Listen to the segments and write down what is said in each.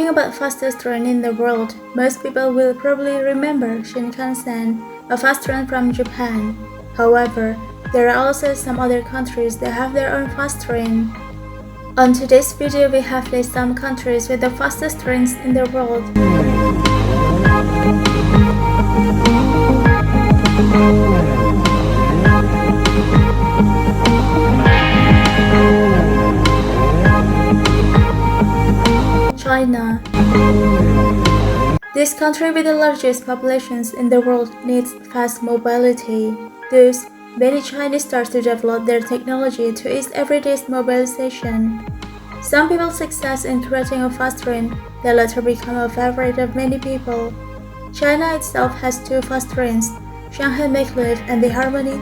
Talking about fastest train in the world, most people will probably remember Shinkansen, a fast train from Japan. However, there are also some other countries that have their own fast train. On today's video, we have listed some countries with the fastest trains in the world. China. This country with the largest populations in the world needs fast mobility. Thus, many Chinese start to develop their technology to ease everyday mobilization. Some people success in creating a fast train that later become a favorite of many people. China itself has two fast trains, Shanghai Maglev and the Harmony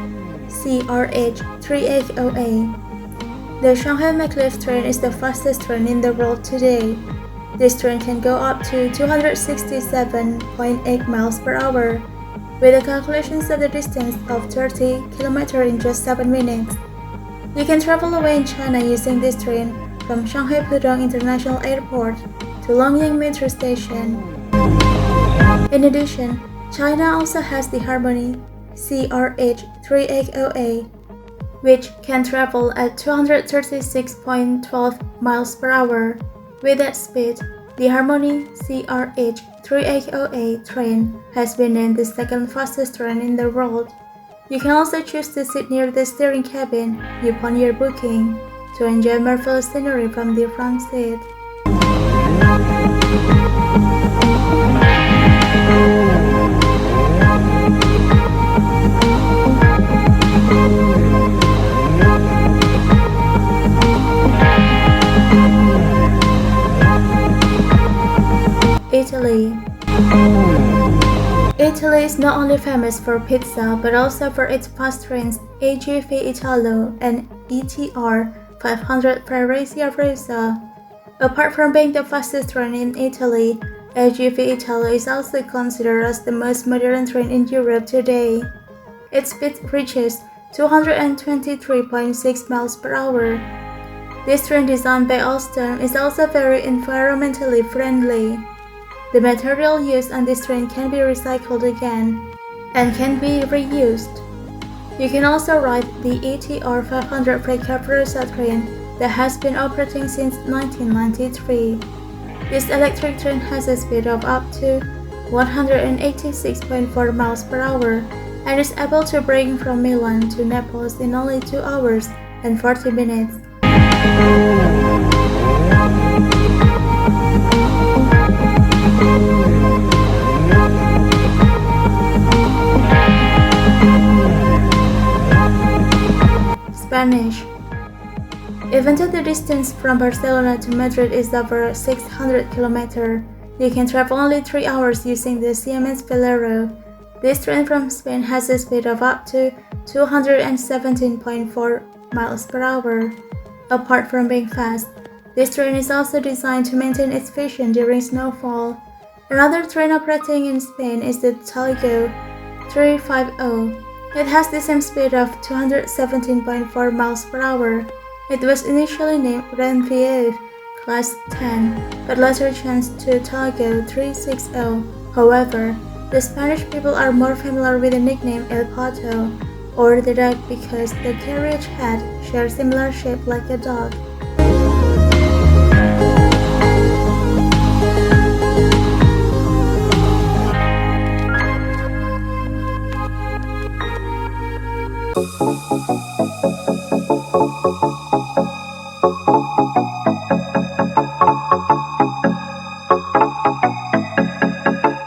CRH 380A. The Shanghai Maglev train is the fastest train in the world today. This train can go up to 267.8 miles per hour, with the calculations of the distance of 30 km in just 7 minutes. You can travel away in China using this train from Shanghai Pudong International Airport to Longyang Metro station. In addition, China also has the Harmony CRH 380A, which can travel at 236.12 miles per hour. With that speed, the Harmony CRH 380A train has been named the second fastest train in the world. You can also choose to sit near the steering cabin upon your booking to enjoy marvelous scenery from the front seat. Italy. Italy is not only famous for pizza but also for its fast trains AGV Italo and ETR 500 Freccia. Apart from being the fastest train in Italy, AGV Italo is also considered as the most modern train in Europe today. Its speed reaches 223.6 miles per hour. This train designed by Alstom is also very environmentally friendly. The material used on this train can be recycled again and can be reused. You can also ride the ETR 500 Freccia train that has been operating since 1993. This electric train has a speed of up to 186.4 miles per hour and is able to bring from Milan to Naples in only 2 hours and 40 minutes. Spanish. Even though the distance from Barcelona to Madrid is over 600 km, you can travel only 3 hours using the Siemens Velero. This train from Spain has a speed of up to 217.4 miles per hour. Apart from being fast, this train is also designed to maintain its vision during snowfall. Another train operating in Spain is the Talgo 350. It has the same speed of 217.4 miles per hour. It was initially named Renfiev Class 10, but later changed to Talgo 360. However, the Spanish people are more familiar with the nickname El Pato, or the dog, because the carriage head shares similar shape like a dog.